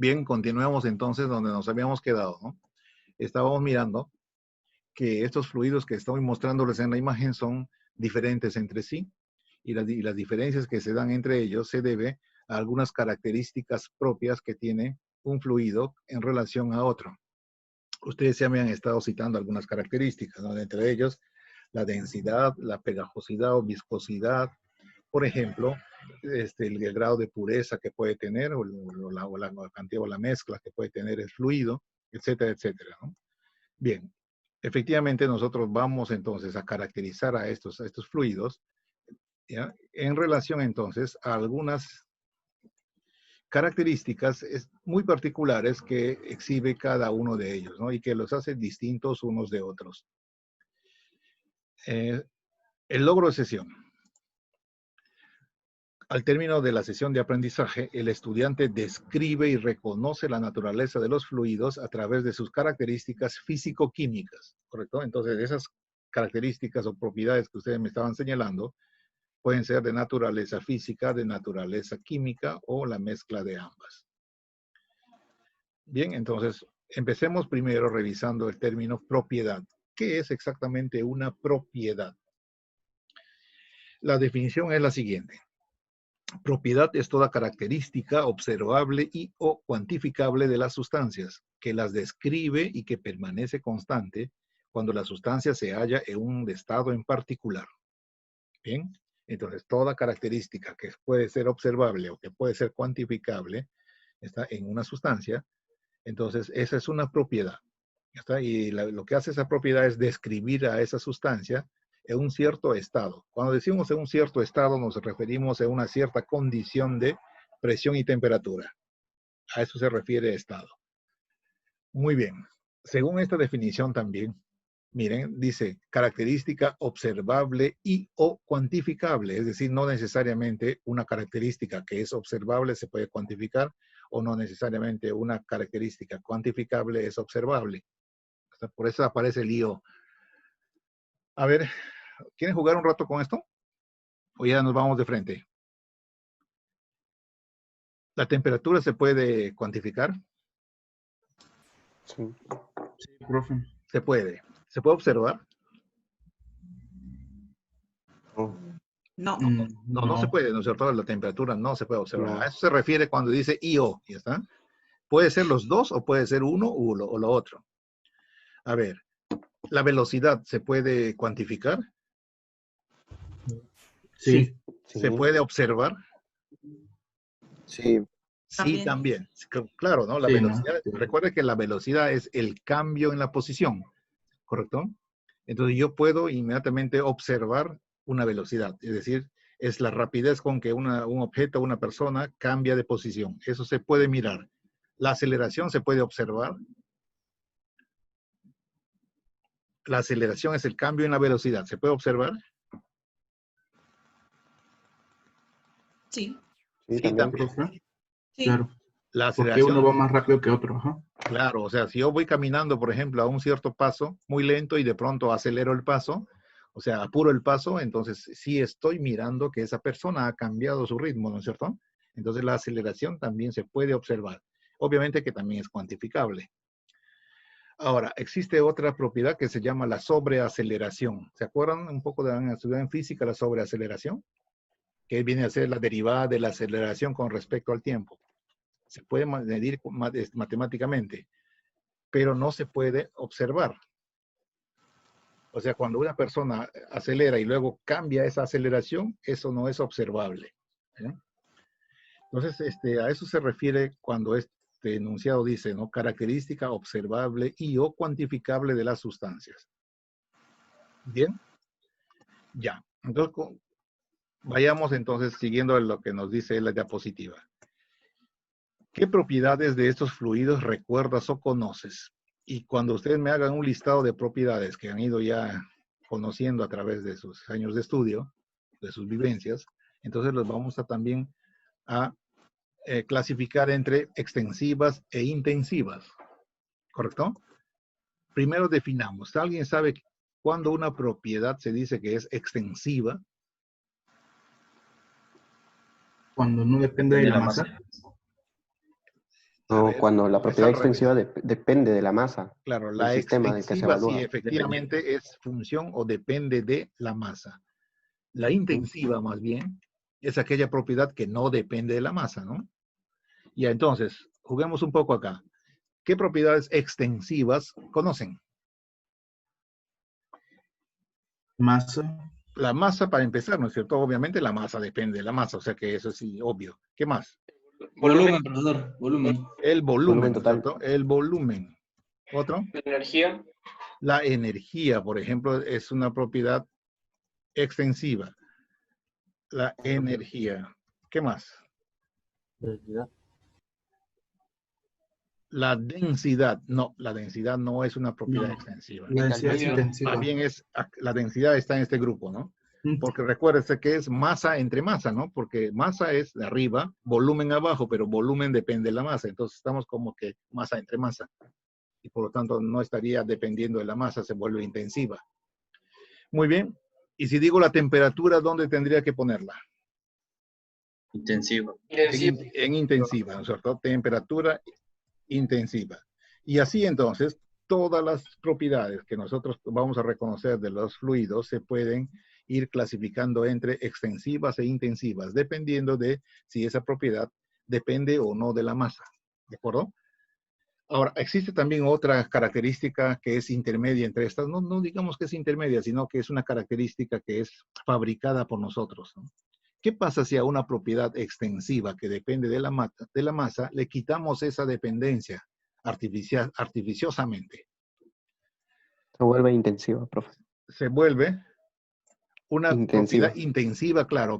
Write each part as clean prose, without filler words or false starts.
Bien, continuamos entonces donde nos habíamos quedado, ¿no? Estábamos mirando que estos fluidos que estoy mostrándoles en la imagen son diferentes entre sí y las diferencias que se dan entre ellos se debe a algunas características propias que tiene un fluido en relación a otro. Ustedes ya me han estado citando algunas características, ¿no? Entre ellos la densidad, la pegajosidad o viscosidad, por ejemplo, el grado de pureza que puede tener o la cantidad o la mezcla que puede tener el fluido, etcétera, etcétera, ¿no? Bien, efectivamente nosotros vamos entonces a caracterizar a estos fluidos, ¿ya? En relación entonces a algunas características muy particulares que exhibe cada uno de ellos, ¿no? Y que los hace distintos unos de otros. El logro de sesión. Al término de la sesión de aprendizaje, el estudiante describe y reconoce la naturaleza de los fluidos a través de sus características físico-químicas, ¿correcto? Entonces, esas características o propiedades que ustedes me estaban señalando pueden ser de naturaleza física, de naturaleza química o la mezcla de ambas. Bien, entonces, empecemos primero revisando el término propiedad. ¿Qué es exactamente una propiedad? La definición es la siguiente. Propiedad es toda característica observable y o cuantificable de las sustancias, que las describe y que permanece constante cuando la sustancia se halla en un estado en particular. Bien, entonces toda característica que puede ser observable o que puede ser cuantificable está en una sustancia, entonces esa es una propiedad. ¿Está? Y lo que hace esa propiedad es describir a esa sustancia en un cierto estado. Cuando decimos en un cierto estado, nos referimos a una cierta condición de presión y temperatura. A eso se refiere estado. Muy bien. Según esta definición también, miren, dice característica observable y o cuantificable. Es decir, no necesariamente una característica que es observable se puede cuantificar o no necesariamente una característica cuantificable es observable. Por eso aparece el lío. A ver, ¿quieren jugar un rato con esto? ¿O ya nos vamos de frente? ¿La temperatura se puede cuantificar? Sí. Sí, profe. Se puede. ¿Se puede observar? No. No se puede, ¿no es cierto? La temperatura no se puede observar. No. A eso se refiere cuando dice I-O, ¿ya está? Puede ser los dos o puede ser uno o lo otro. A ver, ¿la velocidad se puede cuantificar? Sí. ¿Se puede observar? Sí. Sí, también. Claro, ¿no? La Sí, velocidad, ¿no? recuerda que la velocidad es el cambio en la posición, ¿correcto? Entonces yo puedo inmediatamente observar una velocidad, es decir, es la rapidez con que un objeto, una persona cambia de posición. Eso se puede mirar. La aceleración se puede observar. La aceleración es el cambio en la velocidad. ¿Se puede observar? Sí. Sí, también. Profe. Sí. Claro. La Porque uno aceleración, va más rápido que otro. Ajá. claro, o sea, si yo voy caminando, por ejemplo, a un cierto paso muy lento y de pronto acelero el paso, o sea, apuro el paso, entonces sí estoy mirando que esa persona ha cambiado su ritmo, ¿no es cierto? Entonces la aceleración también se puede observar. Obviamente que también es cuantificable. Ahora, existe otra propiedad que se llama la sobreaceleración. ¿Se acuerdan un poco de la estudiar en física la sobreaceleración? Que viene a ser la derivada de la aceleración con respecto al tiempo. Se puede medir matemáticamente, pero no se puede observar. O sea, cuando una persona acelera y luego cambia esa aceleración, eso no es observable. ¿Eh? Entonces, a eso se refiere cuando este enunciado dice, ¿no? Característica observable y o cuantificable de las sustancias. Bien, ya. Entonces, vayamos entonces siguiendo lo que nos dice la diapositiva. ¿Qué propiedades de estos fluidos recuerdas o conoces? Y cuando ustedes me hagan un listado de propiedades que han ido ya conociendo a través de sus años de estudio, de sus vivencias, entonces los vamos a también a clasificar entre extensivas e intensivas. ¿Correcto? Primero definamos. ¿Alguien sabe cuándo una propiedad se dice que es extensiva? Cuando no depende de la masa. No, cuando la Es propiedad al revés. extensiva depende de la masa Claro, del la sistema del que se extensiva sí evalúa. efectivamente es función o depende de la masa. La intensiva, más bien, es aquella propiedad que no depende de la masa, ¿no? Ya, entonces, juguemos un poco acá. ¿Qué propiedades extensivas conocen? Masa, La masa, para empezar, ¿no es cierto? Obviamente la masa depende de la masa, o sea que eso es obvio. ¿Qué más? Volumen, profesor, volumen. El volumen, Volumen ¿no es total. cierto? El volumen. ¿Otro? Energía. La energía, por ejemplo, es una propiedad extensiva. La energía. ¿Qué más? La densidad. No, la densidad no es una propiedad no. extensiva. La densidad es Entalpía. intensiva. Más bien es, la densidad está en este grupo, ¿no? Mm. Porque recuérdese que es masa entre masa, ¿no? Porque masa es de arriba, volumen abajo, pero volumen depende de la masa. Entonces estamos como que masa entre masa. Y por lo tanto no estaría dependiendo de la masa, se vuelve intensiva. Muy bien. Y si digo la temperatura, ¿dónde tendría que ponerla? Intensivo. En intensiva, ¿no es cierto? Temperatura intensiva. Y así entonces, todas las propiedades que nosotros vamos a reconocer de los fluidos se pueden ir clasificando entre extensivas e intensivas, dependiendo de si esa propiedad depende o no de la masa. ¿De acuerdo? Ahora, existe también otra característica que es intermedia entre estas. No, no digamos que es intermedia, sino que es una característica que es fabricada por nosotros, ¿no? ¿Qué pasa si a una propiedad extensiva que depende de la masa le quitamos esa dependencia artificiosamente? Se vuelve intensiva, profe. Se vuelve una Intensiva. propiedad intensiva, claro,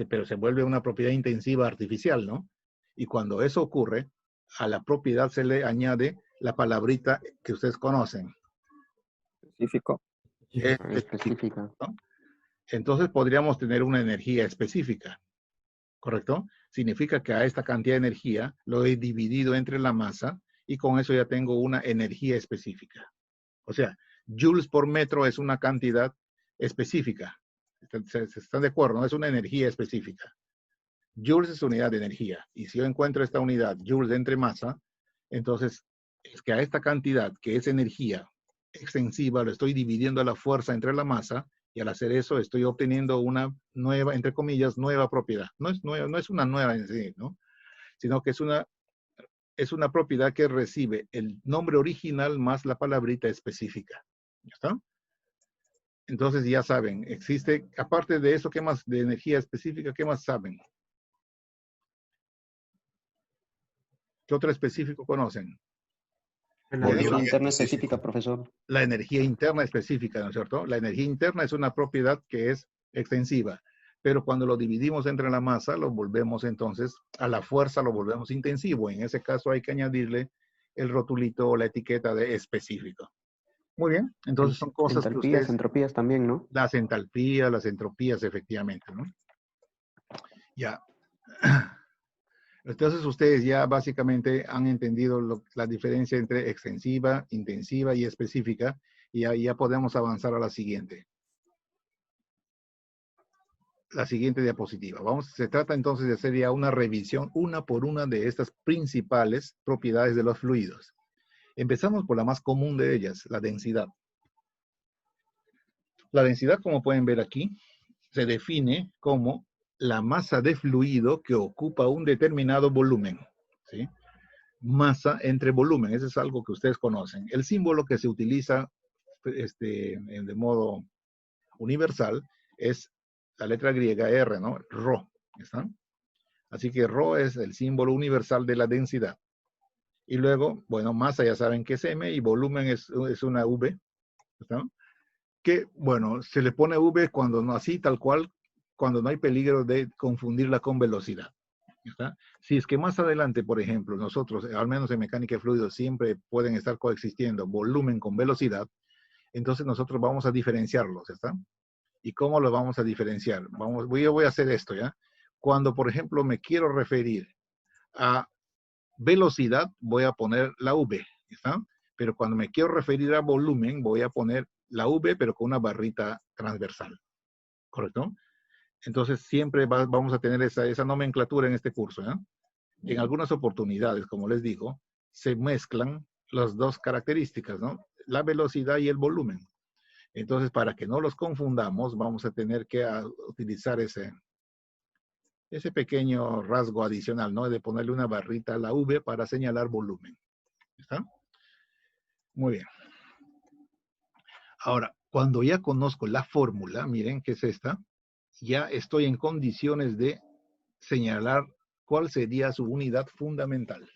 pero se vuelve una propiedad intensiva artificial, ¿no? Y cuando eso ocurre, a la propiedad se le añade la palabrita que ustedes conocen. Específico. Específica. ¿No? Entonces podríamos tener una energía específica, ¿correcto? Significa que a esta cantidad de energía lo he dividido entre la masa y con eso ya tengo una energía específica. O sea, joules por metro es una cantidad específica. ¿Se están de acuerdo? ¿No? Es una energía específica. Joules es unidad de energía. Y si yo encuentro esta unidad, joules entre masa, entonces es que a esta cantidad, que es energía extensiva, lo estoy dividiendo a la fuerza entre la masa, y al hacer eso estoy obteniendo una nueva, entre comillas, nueva propiedad. No es nueva, no es una nueva en sí, ¿no? Sino que es una propiedad que recibe el nombre original más la palabrita específica. ¿Ya está? Entonces ya saben, existe, aparte de eso, ¿qué más de energía específica? ¿Qué más saben? ¿Qué otro específico conocen? La Energía interna específica, profesor. La energía interna específica, ¿no es cierto? La energía interna es una propiedad que es extensiva, pero cuando lo dividimos entre la masa, lo volvemos entonces, a la fuerza lo volvemos intensivo. En ese caso hay que añadirle el rotulito o la etiqueta de específico. Muy bien, entonces son cosas que Entalpías, ustedes... entropías también, ¿no? Las entalpías, las entropías, efectivamente, ¿no? Ya. Entonces ustedes ya básicamente han entendido la diferencia entre extensiva, intensiva y específica, y ahí ya podemos avanzar a la siguiente. La siguiente diapositiva. Se trata entonces de hacer ya una revisión una por una de estas principales propiedades de los fluidos. Empezamos por la más común de ellas, la densidad. La densidad, como pueden ver aquí, se define como la masa de fluido que ocupa un determinado volumen, ¿sí? Masa entre volumen, eso es algo que ustedes conocen. El símbolo que se utiliza de modo universal es la letra griega R, ¿no? Rho, ¿está? Así que Rho es el símbolo universal de la densidad. Y luego, bueno, masa ya saben que es M y volumen es una V, ¿está? Que, bueno, se le pone V cuando no, así tal cual, cuando no hay peligro de confundirla con velocidad. ¿Está? Si es que más adelante, por ejemplo, nosotros, al menos en mecánica de fluidos, siempre pueden estar coexistiendo volumen con velocidad, entonces nosotros vamos a diferenciarlos, ¿está? ¿Y cómo los vamos a diferenciar? Yo voy a hacer esto, ¿ya? Cuando, por ejemplo, me quiero referir a velocidad, voy a poner la V, ¿está? Pero cuando me quiero referir a volumen, voy a poner la V, pero con una barrita transversal, ¿correcto? Entonces siempre vamos a tener esa nomenclatura en este curso, ¿eh? En algunas oportunidades, como les digo, se mezclan las dos características, ¿no? La velocidad y el volumen. Entonces, para que no los confundamos, vamos a tener que utilizar ese pequeño rasgo adicional, ¿no? De ponerle una barrita a la V para señalar volumen. ¿Está? Muy bien. Ahora, cuando ya conozco la fórmula, miren que es esta, ya estoy en condiciones de señalar cuál sería su unidad fundamental.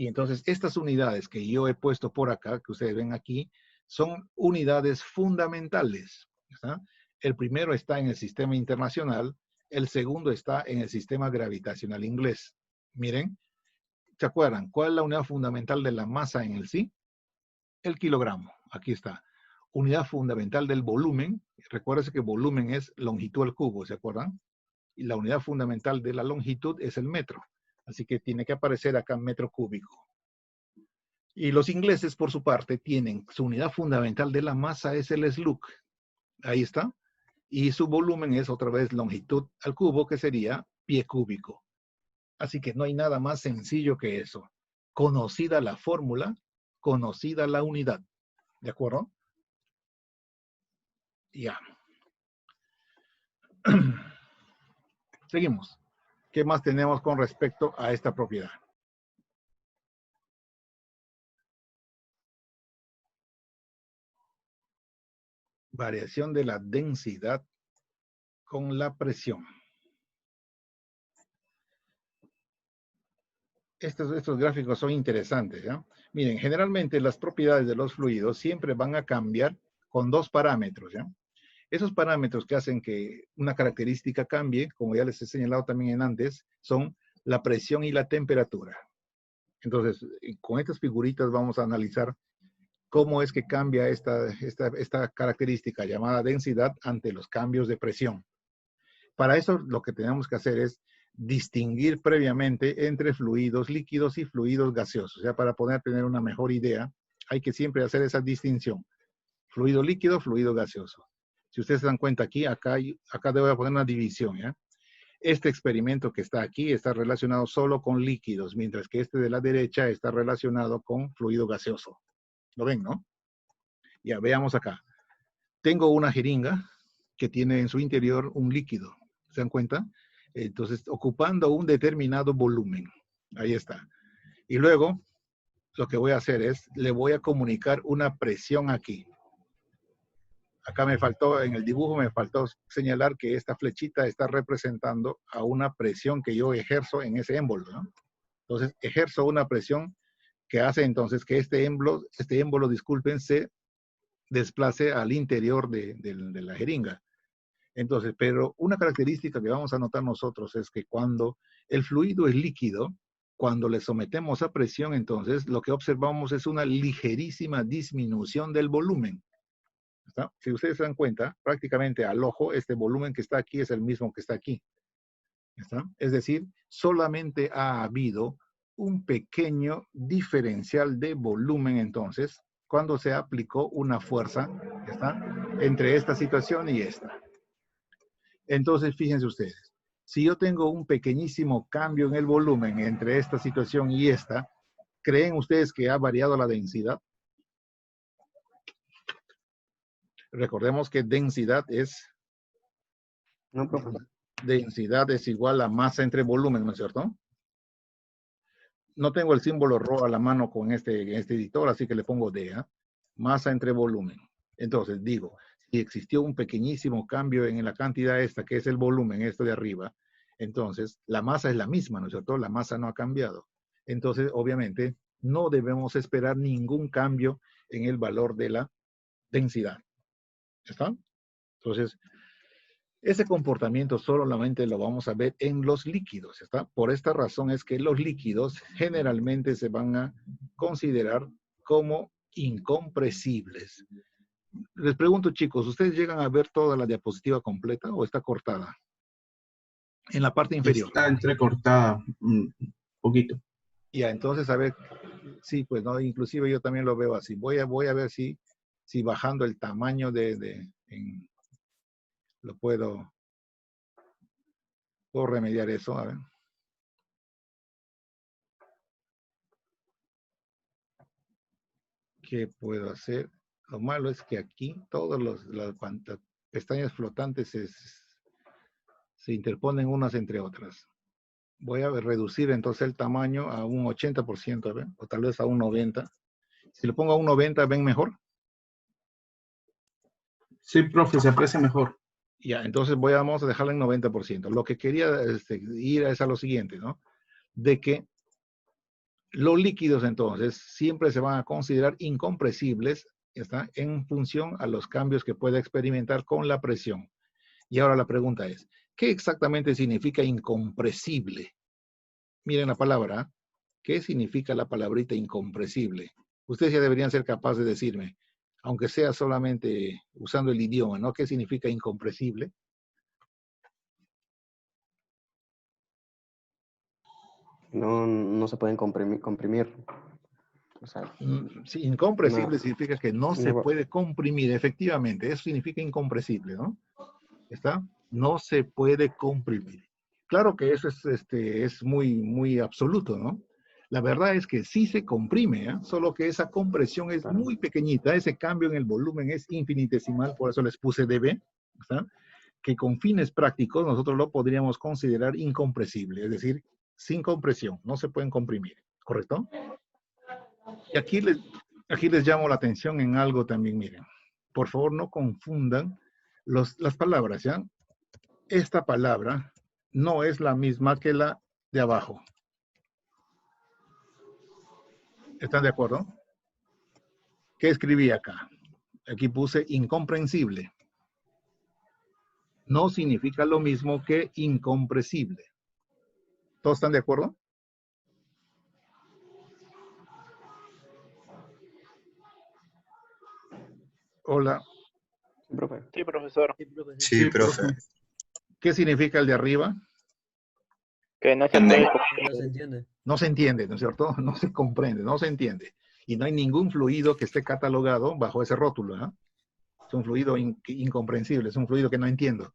Y entonces estas unidades que yo he puesto por acá, que ustedes ven aquí, son unidades fundamentales. ¿Está? El primero está en el sistema internacional, el segundo está en el sistema gravitacional inglés. Miren, ¿se acuerdan? ¿Cuál es la unidad fundamental de la masa en el sí? El kilogramo. Aquí está. Unidad fundamental del volumen. Recuérdense que volumen es longitud al cubo, ¿se acuerdan? Y la unidad fundamental de la longitud es el metro. Así que tiene que aparecer acá metro cúbico. Y los ingleses, por su parte, tienen su unidad fundamental de la masa es el slug. Ahí está. Y su volumen es otra vez longitud al cubo, que sería pie cúbico. Así que no hay nada más sencillo que eso. Conocida la fórmula, conocida la unidad. ¿De acuerdo? Ya. Seguimos. ¿Qué más tenemos con respecto a esta propiedad? Variación de la densidad con la presión. Estos gráficos son interesantes, ¿ya? Miren, generalmente las propiedades de los fluidos siempre van a cambiar con dos parámetros, ¿ya? Esos parámetros que hacen que una característica cambie, como ya les he señalado también antes, son la presión y la temperatura. Entonces, con estas figuritas vamos a analizar cómo es que cambia esta característica llamada densidad ante los cambios de presión. Para eso lo que tenemos que hacer es distinguir previamente entre fluidos líquidos y fluidos gaseosos. O sea, para poder tener una mejor idea, hay que siempre hacer esa distinción. Fluido líquido, fluido gaseoso. Si ustedes se dan cuenta aquí, acá debo poner una división, ¿ya? Este experimento que está aquí está relacionado solo con líquidos, mientras que este de la derecha está relacionado con fluido gaseoso. ¿Lo ven, no? Ya, veamos acá. Tengo una jeringa que tiene en su interior un líquido. ¿Se dan cuenta? Entonces, ocupando un determinado volumen. Ahí está. Y luego, lo que voy a hacer es, le voy a comunicar una presión aquí. Acá me faltó, en el dibujo me faltó señalar que esta flechita está representando a una presión que yo ejerzo en ese émbolo, ¿no? Entonces, ejerzo una presión que hace entonces que este émbolo, disculpen, se desplace al interior de la jeringa. Entonces, pero una característica que vamos a notar nosotros es que cuando el fluido es líquido, cuando le sometemos a presión, entonces lo que observamos es una ligerísima disminución del volumen. ¿Está? Si ustedes se dan cuenta, prácticamente al ojo, este volumen que está aquí es el mismo que está aquí. ¿Está? Es decir, solamente ha habido un pequeño diferencial de volumen entonces, cuando se aplicó una fuerza, ¿está?, entre esta situación y esta. Entonces, fíjense ustedes, si yo tengo un pequeñísimo cambio en el volumen entre esta situación y esta, ¿creen ustedes que ha variado la densidad? Recordemos que densidad es No, profe. densidad es igual a masa entre volumen, ¿no es cierto? No tengo el símbolo ρ a la mano con este editor, así que le pongo D, ¿eh? Masa entre volumen. Entonces, digo, si existió un pequeñísimo cambio en la cantidad esta, que es el volumen, esto de arriba, entonces la masa es la misma, ¿no es cierto? La masa no ha cambiado. Entonces, obviamente, no debemos esperar ningún cambio en el valor de la densidad. ¿Está? Entonces, ese comportamiento solamente lo vamos a ver en los líquidos, ¿está? Por esta razón es que los líquidos generalmente se van a considerar como incompresibles. Les pregunto, chicos, ¿ustedes llegan a ver toda la diapositiva completa o está cortada? En la parte inferior. Está entrecortada un poquito. Ya, entonces, a ver, sí, pues, no, inclusive yo también lo veo así. Voy a ver si bajando el tamaño lo puedo remediar eso, a ver. ¿Qué puedo hacer? Lo malo es que aquí todas las pestañas flotantes se interponen unas entre otras. Voy a reducir entonces el tamaño a un 80%, ¿ven? O tal vez a un 90%. Si lo pongo a un 90%, ¿ven mejor? Sí, profe, se aprecia mejor. Ya, entonces vamos a dejarlo en 90%. Lo que quería ir es a lo siguiente, ¿no? De que los líquidos entonces siempre se van a considerar incompresibles, ¿está? En función a los cambios que puede experimentar con la presión. Y ahora la pregunta es, ¿qué exactamente significa incompresible? Miren la palabra, ¿qué significa la palabrita incompresible? Ustedes ya deberían ser capaces de decirme, aunque sea solamente usando el idioma, ¿no? ¿Qué significa incompresible? No se pueden comprimir. O sea, Sí, incompresible no, significa que no se no, puede comprimir, efectivamente, eso significa incompresible, ¿no? ¿Está? No se puede comprimir. Claro que eso es muy, muy absoluto, ¿no? La verdad es que sí se comprime, ¿eh? Solo que esa compresión es claro. muy pequeñita, ese cambio en el volumen es infinitesimal, por eso les puse dB, ¿está? Que con fines prácticos nosotros lo podríamos considerar incompresible, es decir, sin compresión, no se pueden comprimir, ¿correcto? Y aquí les llamo la atención en algo también, miren. Por favor, no confundan las palabras, ¿ya? Esta palabra no es la misma que la de abajo. ¿Están de acuerdo? ¿Qué escribí acá? Aquí puse incomprensible. No significa lo mismo que incompresible. ¿Todos están de acuerdo? Hola. Sí, profe. Sí, profesor. Sí, profe. ¿Qué significa el de arriba? Que no se puede No se entiende. No se entiende, ¿no es cierto? No se comprende, no se entiende. Y no hay ningún fluido que esté catalogado bajo ese rótulo, ¿no? Es un fluido incomprensible, es un fluido que no entiendo.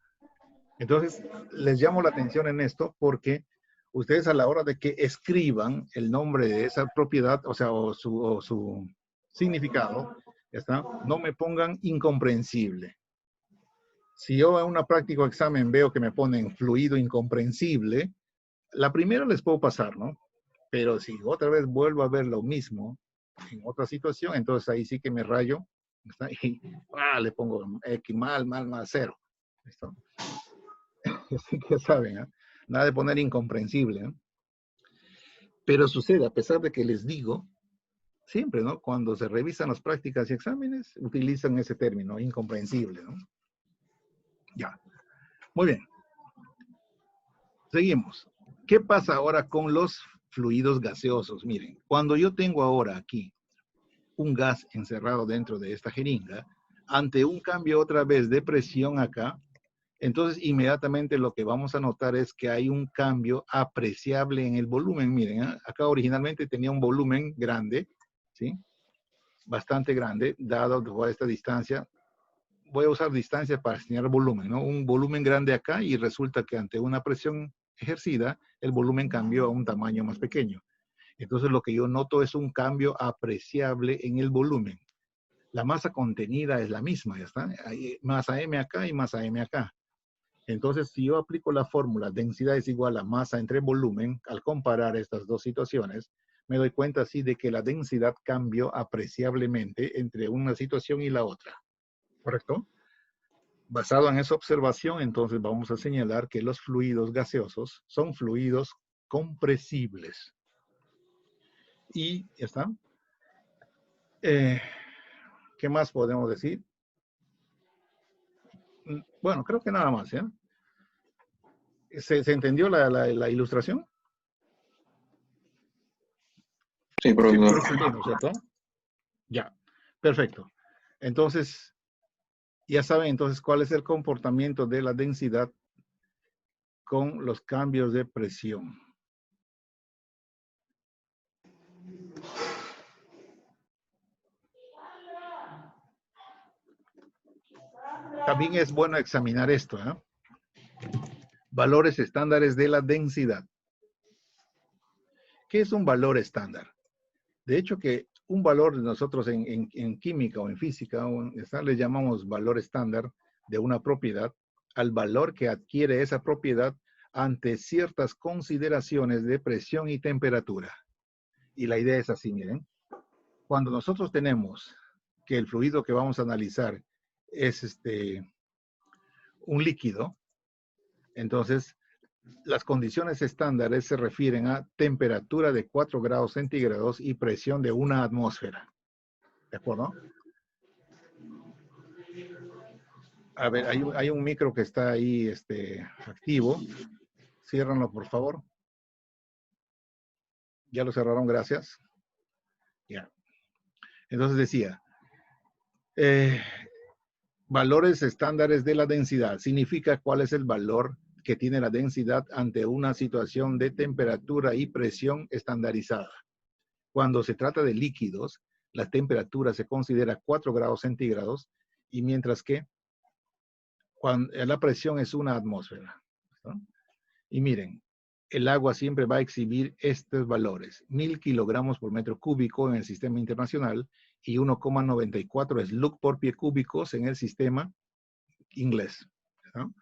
Entonces, les llamo la atención en esto porque ustedes a la hora de que escriban el nombre de esa propiedad, o sea, o su significado, ¿está? No me pongan incomprensible. Si yo en un práctico examen veo que me ponen fluido incomprensible, la primera les puedo pasar, ¿no? Pero si otra vez vuelvo a ver lo mismo en otra situación, entonces ahí sí que me rayo, ¿está? Y le pongo X mal, cero. ¿Listo? Así que saben, ¿eh? Nada de poner incomprensible, ¿eh? Pero sucede, a pesar de que les digo, siempre, ¿no? Cuando se revisan las prácticas y exámenes, utilizan ese término, incomprensible, ¿no? Ya. Muy bien. Seguimos. ¿Qué pasa ahora con los fluidos gaseosos? Miren, cuando yo tengo ahora aquí un gas encerrado dentro de esta jeringa, ante un cambio otra vez de presión acá, entonces inmediatamente lo que vamos a notar es que hay un cambio apreciable en el volumen. Miren, ¿eh? Acá originalmente tenía un volumen grande, ¿sí? Bastante grande, dado por esta distancia. Voy a usar distancia para señalar volumen, ¿no? Un volumen grande acá y resulta que ante una presión ejercida, el volumen cambió a un tamaño más pequeño. Entonces lo que yo noto es un cambio apreciable en el volumen. La masa contenida es la misma, ¿ya está? Hay masa M acá y masa M acá. Entonces, si yo aplico la fórmula densidad es igual a masa entre volumen, al comparar estas dos situaciones, me doy cuenta así de que la densidad cambió apreciablemente entre una situación y la otra. ¿Correcto? Basado en esa observación, entonces vamos a señalar que los fluidos gaseosos son fluidos compresibles. Y ya está. ¿Qué más podemos decir? Bueno, creo que nada más, ¿ya? ¿Se entendió la ilustración? Sí, profesor. ¿No es cierto? Ya, perfecto. Entonces, ya saben entonces cuál es el comportamiento de la densidad con los cambios de presión. También es bueno examinar esto, ¿eh? Valores estándares de la densidad. ¿Qué es un valor estándar? De hecho que un valor nosotros en química o en física, le llamamos valor estándar de una propiedad al valor que adquiere esa propiedad ante ciertas consideraciones de presión y temperatura. Y la idea es así, miren. Cuando nosotros tenemos que el fluido que vamos a analizar es un líquido, entonces las condiciones estándares se refieren a temperatura de 4 grados centígrados y presión de 1 atmósfera. ¿De acuerdo? A ver, hay un micro que está ahí activo. Ciérranlo, por favor. Ya lo cerraron, gracias. Ya. Entonces decía, valores estándares de la densidad. Significa cuál es el valor que tiene la densidad ante una situación de temperatura y presión estandarizada. Cuando se trata de líquidos, la temperatura se considera 4 grados centígrados, y mientras que la presión es 1 atmósfera. ¿No? Y miren, el agua siempre va a exhibir estos valores: 1000 kilogramos por metro cúbico en el sistema internacional y 1,94 slug por pie cúbicos en el sistema inglés. ¿No?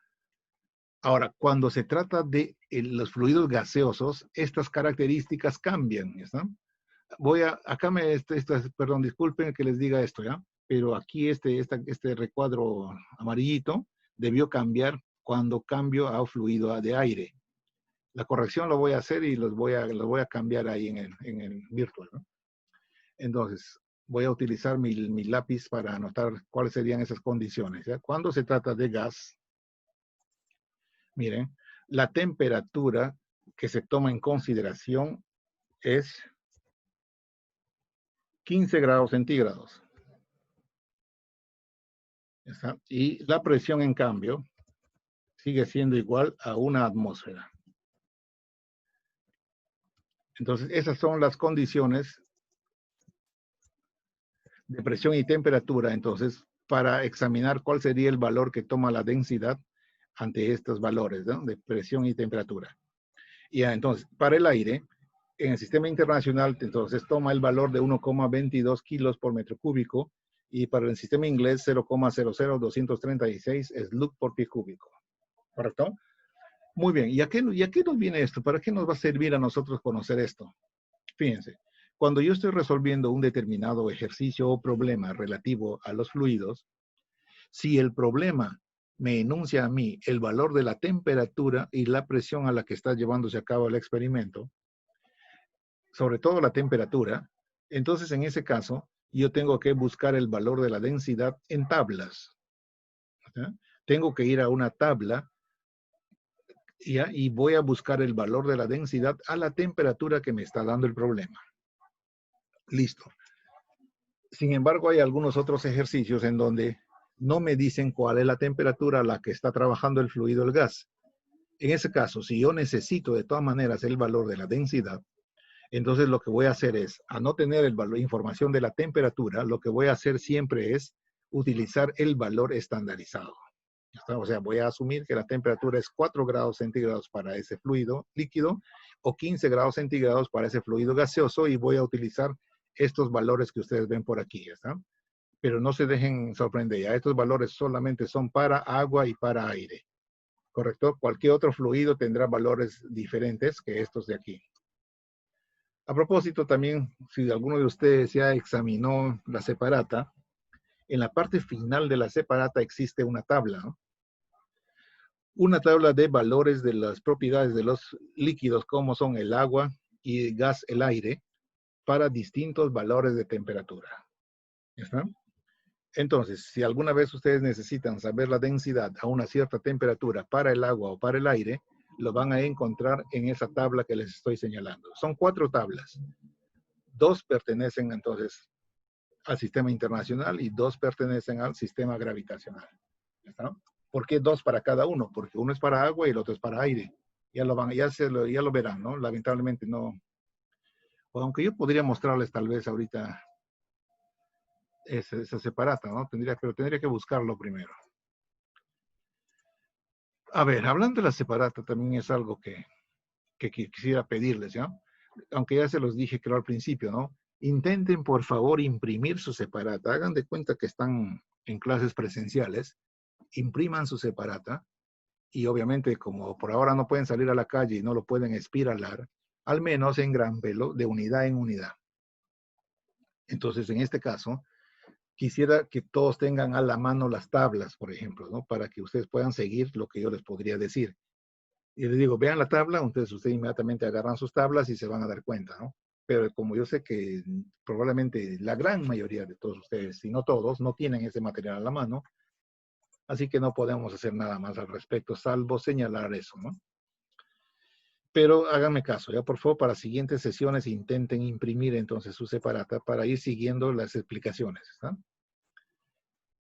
Ahora, cuando se trata de los fluidos gaseosos, estas características cambian. ¿No? Perdón, disculpen que les diga esto, ¿ya? Pero aquí este recuadro amarillito debió cambiar cuando cambio a fluido de aire. La corrección lo voy a hacer y los voy a cambiar ahí en el virtual, ¿no? Entonces, voy a utilizar mi lápiz para anotar cuáles serían esas condiciones, ¿ya? Cuando se trata de gas, miren, la temperatura que se toma en consideración es 15 grados centígrados. ¿Está? Y la presión, en cambio, sigue siendo igual a 1 atmósfera. Entonces, esas son las condiciones de presión y temperatura, entonces, para examinar cuál sería el valor que toma la densidad ante estos valores, ¿no?, de presión y temperatura. Y entonces, para el aire, en el sistema internacional, entonces, toma el valor de 1,22 kilos por metro cúbico, y para el sistema inglés, 0,00236 slug por pie cúbico. ¿Correcto? Muy bien. ¿Y a qué nos viene esto? ¿Para qué nos va a servir a nosotros conocer esto? Fíjense, cuando yo estoy resolviendo un determinado ejercicio o problema relativo a los fluidos, si el problema me enuncia a mí el valor de la temperatura y la presión a la que está llevándose a cabo el experimento, sobre todo la temperatura, entonces en ese caso yo tengo que buscar el valor de la densidad en tablas. ¿Sí? Tengo que ir a una tabla y voy a buscar el valor de la densidad a la temperatura que me está dando el problema. Listo. Sin embargo, hay algunos otros ejercicios en donde no me dicen cuál es la temperatura a la que está trabajando el fluido, el gas. En ese caso, si yo necesito de todas maneras el valor de la densidad, entonces lo que voy a hacer es, a no tener información de la temperatura, lo que voy a hacer siempre es utilizar el valor estandarizado. O sea, voy a asumir que la temperatura es 4 grados centígrados para ese fluido líquido o 15 grados centígrados para ese fluido gaseoso, y voy a utilizar estos valores que ustedes ven por aquí, ¿está? Pero no se dejen sorprender, ya estos valores solamente son para agua y para aire, ¿correcto? Cualquier otro fluido tendrá valores diferentes que estos de aquí. A propósito, también, si alguno de ustedes ya examinó la separata, en la parte final de la separata existe una tabla, ¿no? Una tabla de valores de las propiedades de los líquidos, como son el agua y el gas, el aire, para distintos valores de temperatura. ¿Está? Entonces, si alguna vez ustedes necesitan saber la densidad a una cierta temperatura para el agua o para el aire, lo van a encontrar en esa tabla que les estoy señalando. Son 4 tablas. 2 pertenecen entonces al sistema internacional y 2 pertenecen al sistema gravitacional. ¿Está? ¿Por qué 2 para cada uno? Porque uno es para agua y el otro es para aire. Ya lo verán, ¿no? Lamentablemente no. O aunque yo podría mostrarles tal vez ahorita esa separata, ¿no? Pero tendría que buscarlo primero. A ver, hablando de la separata, también es algo que quisiera pedirles, ¿ya? Aunque ya se los dije, creo, al principio, ¿no? intenten por favor imprimir su separata. Hagan de cuenta que están en clases presenciales. Impriman su separata. Y obviamente, como por ahora no pueden salir a la calle y no lo pueden espiralar, al menos en gran velo, de unidad en unidad. Entonces, en este caso, quisiera que todos tengan a la mano las tablas, por ejemplo, ¿no? Para que ustedes puedan seguir lo que yo les podría decir. Y les digo, vean la tabla, entonces ustedes inmediatamente agarran sus tablas y se van a dar cuenta, ¿no? Pero como yo sé que probablemente la gran mayoría de todos ustedes, si no todos, no tienen ese material a la mano, así que no podemos hacer nada más al respecto, salvo señalar eso, ¿no? Pero háganme caso, ya por favor, para siguientes sesiones intenten imprimir entonces su separata para ir siguiendo las explicaciones, ¿está?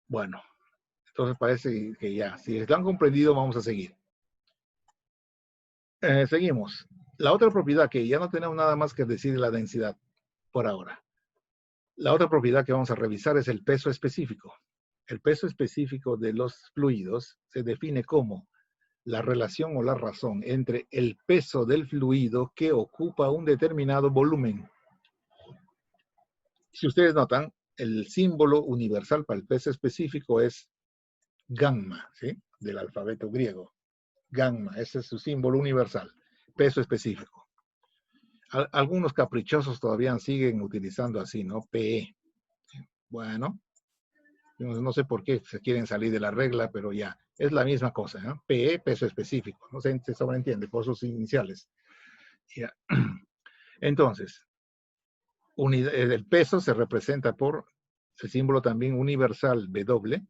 Bueno, entonces parece que ya, si lo han comprendido, vamos a seguir. Seguimos. La otra propiedad que ya no tenemos nada más que decir de la densidad por ahora. La otra propiedad que vamos a revisar es el peso específico. El peso específico de los fluidos se define como la relación o la razón entre el peso del fluido que ocupa un determinado volumen. Si ustedes notan, el símbolo universal para el peso específico es gamma, ¿sí? Del alfabeto griego. Gamma, ese es su símbolo universal, peso específico. Algunos caprichosos todavía siguen utilizando así, ¿no? PE. Bueno, no sé por qué se quieren salir de la regla, pero ya, es la misma cosa, ¿no? PE, peso específico, no se sobreentiende por sus iniciales. Ya. Entonces, el peso se representa por el símbolo también universal W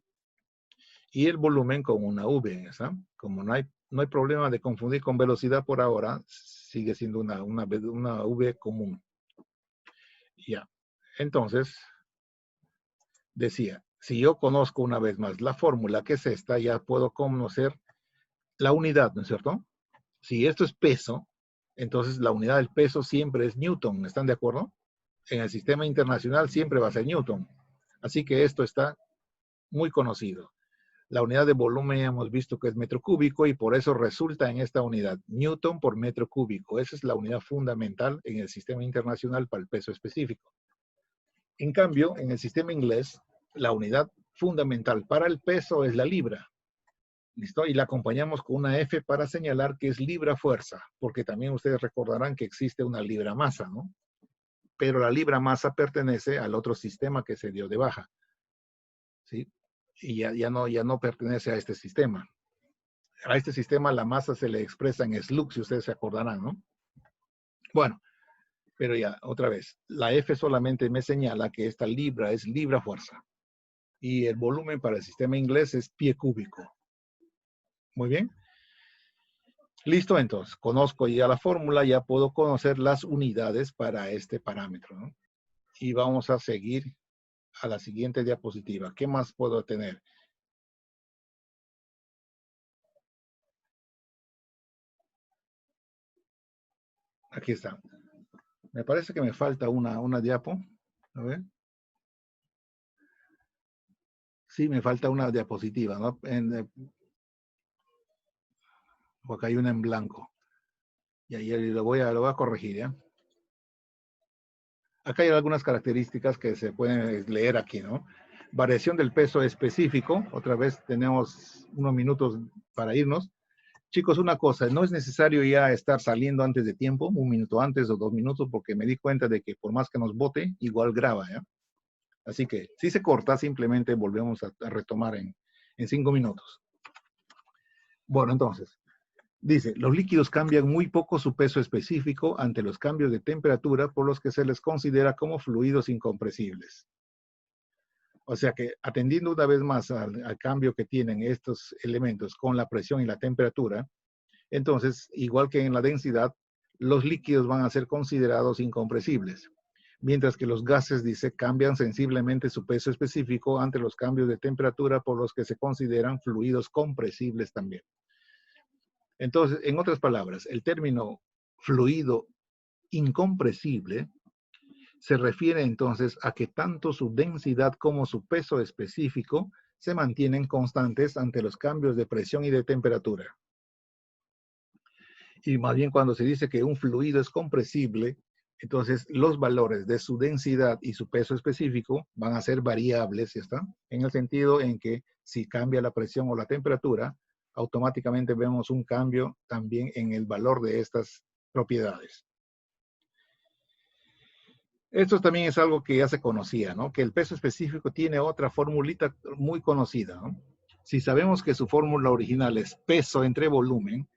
y el volumen con una V, ¿sabes? Como no hay problema de confundir con velocidad por ahora, sigue siendo una V común. Ya. Entonces, decía, si yo conozco una vez más la fórmula que es esta, ya puedo conocer la unidad, ¿no es cierto? Si esto es peso, entonces la unidad del peso siempre es Newton, ¿están de acuerdo? En el sistema internacional siempre va a ser Newton. Así que esto está muy conocido. La unidad de volumen hemos visto que es metro cúbico y por eso resulta en esta unidad, Newton por metro cúbico. Esa es la unidad fundamental en el sistema internacional para el peso específico. En cambio, en el sistema inglés, la unidad fundamental para el peso es la libra. ¿Listo? Y la acompañamos con una F para señalar que es libra-fuerza, porque también ustedes recordarán que existe una libra-masa, ¿no? Pero la libra-masa pertenece al otro sistema que se dio de baja, ¿sí? Y ya no pertenece a este sistema. A este sistema la masa se le expresa en slug, si ustedes se acordarán, ¿no? Bueno, pero ya, otra vez, la F solamente me señala que esta libra es libra-fuerza. Y el volumen para el sistema inglés es pie cúbico. Muy bien. Listo, entonces, conozco ya la fórmula, ya puedo conocer las unidades para este parámetro, ¿no? Y vamos a seguir a la siguiente diapositiva. ¿Qué más puedo tener? Aquí está. Me parece que me falta una diapo. A ver. Sí, me falta una diapositiva, ¿no? Porque hay una en blanco. Y ahí lo voy a corregir, ¿ya? Acá hay algunas características que se pueden leer aquí, ¿no? Variación del peso específico. Otra vez tenemos unos minutos para irnos. Chicos, una cosa, no es necesario ya estar saliendo antes de tiempo, 1 minuto antes o 2 minutos, porque me di cuenta de que por más que nos bote, igual graba, ¿ya? Así que si se corta, simplemente volvemos a retomar en 5 minutos. Bueno, entonces, dice, los líquidos cambian muy poco su peso específico ante los cambios de temperatura por los que se les considera como fluidos incompresibles. O sea que atendiendo una vez más al cambio que tienen estos elementos con la presión y la temperatura, entonces, igual que en la densidad, los líquidos van a ser considerados incompresibles. Mientras que los gases, dice, cambian sensiblemente su peso específico ante los cambios de temperatura por los que se consideran fluidos compresibles también. Entonces, en otras palabras, el término fluido incompresible se refiere entonces a que tanto su densidad como su peso específico se mantienen constantes ante los cambios de presión y de temperatura. Y más bien cuando se dice que un fluido es compresible, Entonces, los valores de su densidad y su peso específico van a ser variables, ¿ya está? En el sentido en que si cambia la presión o la temperatura, automáticamente vemos un cambio también en el valor de estas propiedades. Esto también es algo que ya se conocía, ¿no? Que el peso específico tiene otra formulita muy conocida, ¿no? Si sabemos que su fórmula original es peso entre volumen,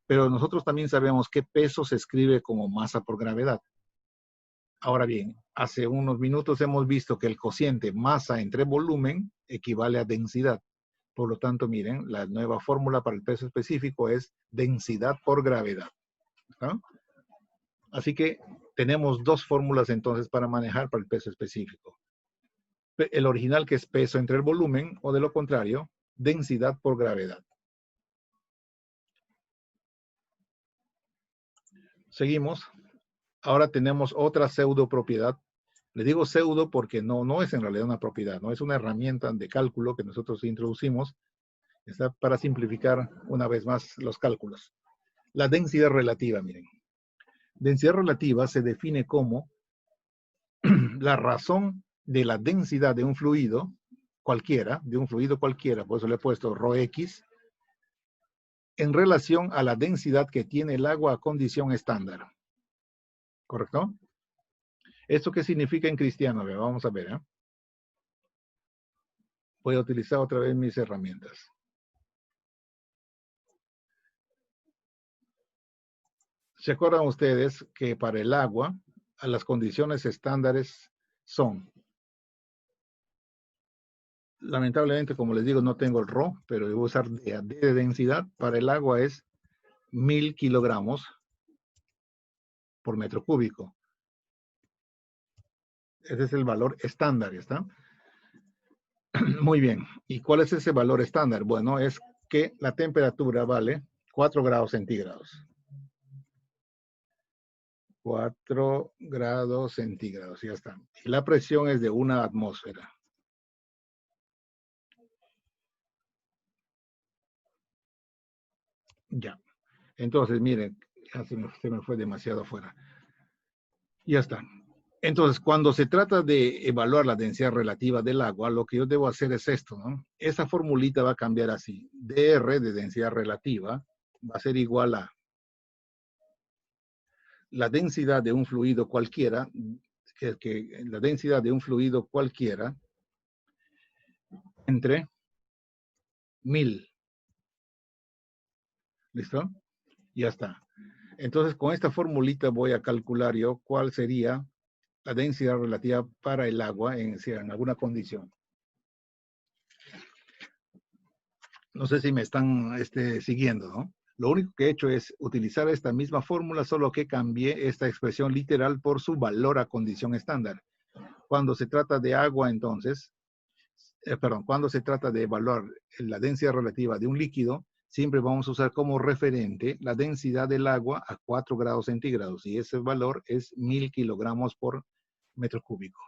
pero nosotros también sabemos que peso se escribe como masa por gravedad. Ahora bien, hace unos minutos hemos visto que el cociente masa entre volumen equivale a densidad. Por lo tanto, miren, la nueva fórmula para el peso específico es densidad por gravedad, ¿no? Así que tenemos dos fórmulas entonces para manejar para el peso específico. El original, que es peso entre el volumen, o de lo contrario, densidad por gravedad. Seguimos. Ahora tenemos otra pseudo propiedad. Le digo pseudo porque no es en realidad una propiedad, no es una herramienta de cálculo que nosotros introducimos. Está para simplificar una vez más los cálculos. La densidad relativa, miren. Densidad relativa se define como la razón de la densidad de un fluido cualquiera, por eso le he puesto ρx, en relación a la densidad que tiene el agua a condición estándar. ¿Correcto? ¿Esto qué significa en cristiano? Vamos a ver, ¿eh? Voy a utilizar otra vez mis herramientas. ¿Se acuerdan ustedes que para el agua, las condiciones estándares son? Lamentablemente, como les digo, no tengo el ρ, pero voy a usar D de densidad. Para el agua es 1000 kilogramos por metro cúbico. Ese es el valor estándar, ¿está? Muy bien. ¿Y cuál es ese valor estándar? Bueno, es que la temperatura vale 4 grados centígrados. 4 grados centígrados, ya está. Y la presión es de 1 atmósfera. Ya. Entonces, miren, ya se me fue demasiado afuera. Ya está. Entonces, cuando se trata de evaluar la densidad relativa del agua, lo que yo debo hacer es esto, ¿no? Esa formulita va a cambiar así. dr de densidad relativa va a ser igual a la densidad de un fluido cualquiera, la densidad de un fluido cualquiera entre 1000. ¿Listo? Ya está. Entonces, con esta formulita voy a calcular yo cuál sería la densidad relativa para el agua en alguna condición. No sé si me están siguiendo, ¿no? Lo único que he hecho es utilizar esta misma fórmula, solo que cambié esta expresión literal por su valor a condición estándar. Cuando se trata de agua, entonces, cuando se trata de evaluar la densidad relativa de un líquido, siempre vamos a usar como referente la densidad del agua a 4 grados centígrados, y ese valor es 1000 kilogramos por metro cúbico.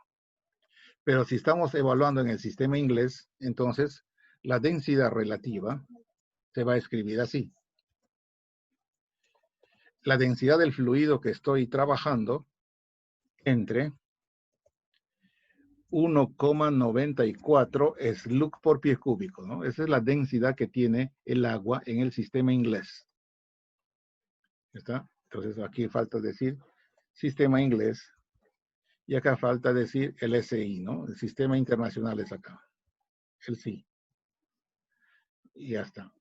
Pero si estamos evaluando en el sistema inglés, entonces la densidad relativa se va a escribir así. La densidad del fluido que estoy trabajando entre 1,94 slug por pie cúbico, ¿no? Esa es la densidad que tiene el agua en el sistema inglés. ¿Está? Entonces aquí falta decir sistema inglés y acá falta decir el SI, ¿no? El sistema internacional es acá. El SI. Y ya está.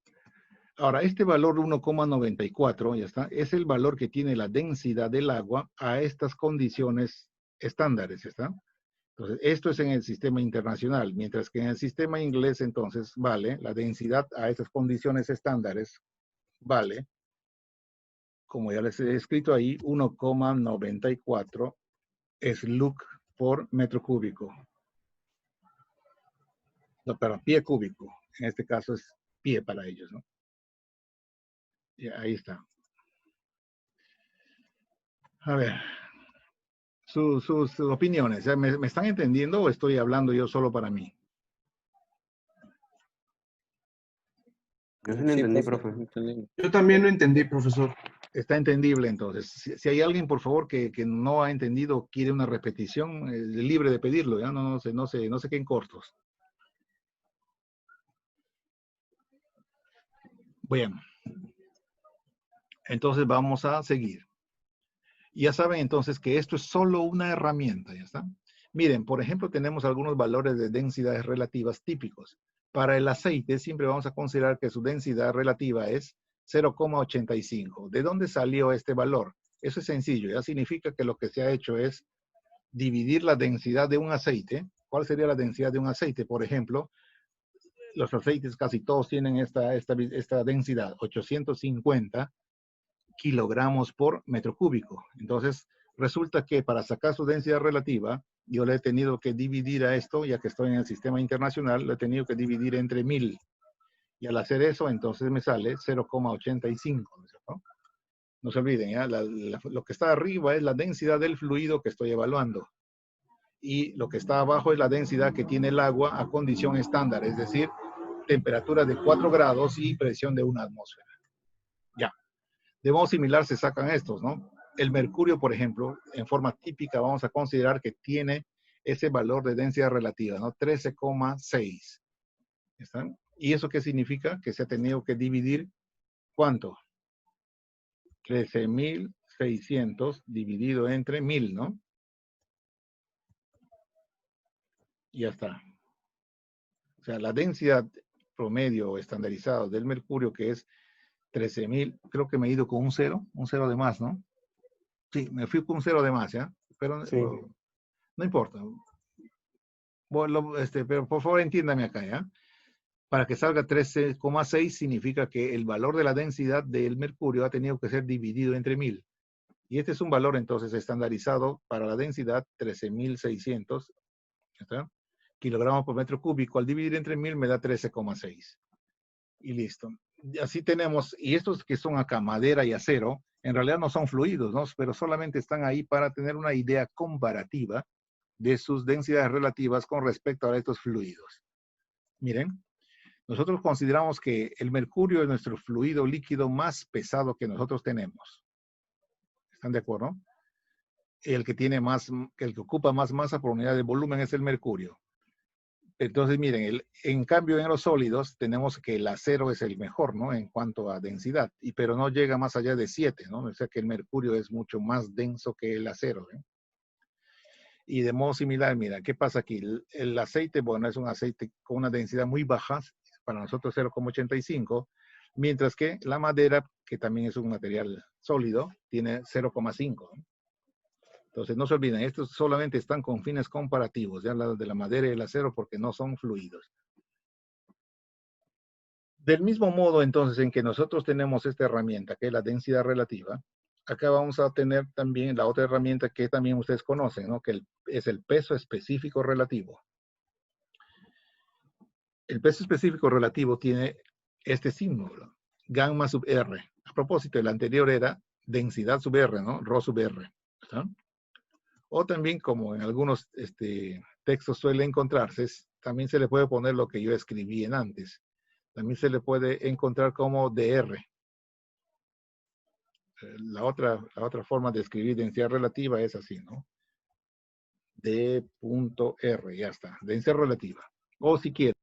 Ahora, este valor 1,94, ya está, es el valor que tiene la densidad del agua a estas condiciones estándares, ¿está? Entonces, esto es en el sistema internacional, mientras que en el sistema inglés, entonces, vale, la densidad a estas condiciones estándares, vale, como ya les he escrito ahí, 1,94 slug por metro cúbico. No, perdón, pie cúbico. En este caso es pie para ellos, ¿no? Y ahí está. A ver, sus opiniones. ¿Me están entendiendo o estoy hablando yo solo para mí? Yo sí lo entendí, profe. Yo también lo entendí, profesor. Está entendible, entonces. Si hay alguien, por favor, que no ha entendido, quiere una repetición, libre de pedirlo, ¿ya? No se queden cortos. Bueno. Entonces vamos a seguir. Ya saben entonces que esto es solo una herramienta, ¿ya está? Miren, por ejemplo, tenemos algunos valores de densidades relativas típicos. Para el aceite siempre vamos a considerar que su densidad relativa es 0,85. ¿De dónde salió este valor? Eso es sencillo, ya significa que lo que se ha hecho es dividir la densidad de un aceite. ¿Cuál sería la densidad de un aceite? Por ejemplo, los aceites casi todos tienen esta densidad, 850 kilogramos por metro cúbico. Entonces, resulta que para sacar su densidad relativa, yo le he tenido que dividir a esto, ya que estoy en el sistema internacional, lo he tenido que dividir entre 1000. Y al hacer eso, entonces me sale 0,85, ¿no es cierto? No se olviden, ¿ya? Lo que está arriba es la densidad del fluido que estoy evaluando. Y lo que está abajo es la densidad que tiene el agua a condición estándar, es decir, temperatura de 4 grados y presión de 1 atmósfera. Ya. De modo similar se sacan estos, ¿no? El mercurio, por ejemplo, en forma típica vamos a considerar que tiene ese valor de densidad relativa, ¿no? 13,6. ¿Están? ¿Y eso qué significa? Que se ha tenido que dividir, ¿cuánto? 13.600 dividido entre 1000, ¿no? Y ya está. O sea, la densidad promedio estandarizada del mercurio, que es 13.000, creo que me he ido con un cero de más, ¿no? Sí, me fui con un 0 de más, ¿ya? Pero Sí. no importa. Pero por favor entiéndame acá, ¿ya? Para que salga 13,6 significa que el valor de la densidad del mercurio ha tenido que ser dividido entre 1000. Y este es un valor entonces estandarizado para la densidad 13.600 kilogramos por metro cúbico. Al dividir entre 1000 me da 13,6. Y listo. Así tenemos, y estos que son acá, madera y acero, en realidad no son fluidos, ¿no? Pero solamente están ahí para tener una idea comparativa de sus densidades relativas con respecto a estos fluidos. Miren, nosotros consideramos que el mercurio es nuestro fluido líquido más pesado que nosotros tenemos. ¿Están de acuerdo? El que ocupa más masa por unidad de volumen es el mercurio. Entonces, miren, en cambio en los sólidos tenemos que el acero es el mejor, ¿no? En cuanto a densidad, pero no llega más allá de 7, ¿no? O sea que el mercurio es mucho más denso que el acero, ¿eh? Y de modo similar, mira, ¿qué pasa aquí? El aceite, bueno, es un aceite con una densidad muy baja, para nosotros 0,85, mientras que la madera, que también es un material sólido, tiene 0,5, ¿no? Entonces, no se olviden, estos solamente están con fines comparativos, ya de la madera y el acero, porque no son fluidos. Del mismo modo, entonces, en que nosotros tenemos esta herramienta, que es la densidad relativa, acá vamos a tener también la otra herramienta que también ustedes conocen, ¿no? Que es el peso específico relativo. El peso específico relativo tiene este símbolo, gamma sub R. A propósito, el anterior era densidad sub R, ¿no? Rho sub R. ¿Está? O también, como en algunos textos suele encontrarse, también se le puede poner lo que yo escribí en antes. También se le puede encontrar como DR. La otra forma de escribir densidad relativa es así, ¿no? D.R, ya está. Densidad relativa. O si quieren,